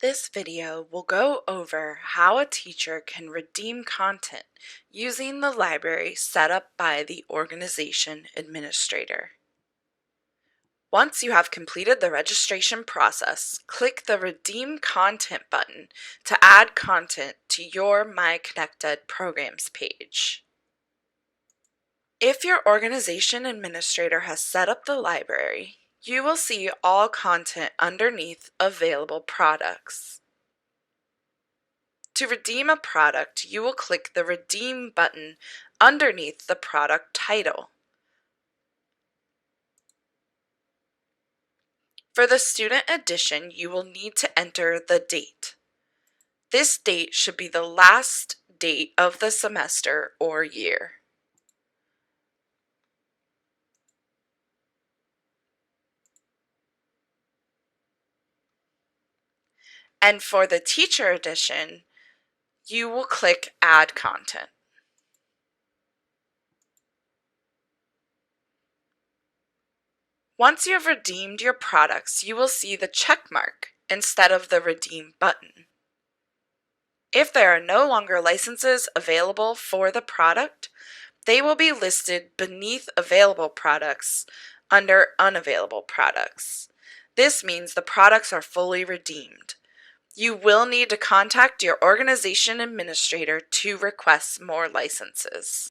This video will go over how a teacher can redeem content using the library set up by the organization administrator. Once you have completed the registration process, click the Redeem Content button to add content to your ConnectED Programs page. If your organization administrator has set up the library, you will see all content underneath available products. To redeem a product, you will click the Redeem button underneath the product title. For the student edition, you will need to enter the date. This date should be the last date of the semester or year. And for the teacher edition, you will click Add Content. Once you have redeemed your products, you will see the check mark instead of the Redeem button. If there are no longer licenses available for the product, they will be listed beneath available products under unavailable products. This means the products are fully redeemed. You will need to contact your organization administrator to request more licenses.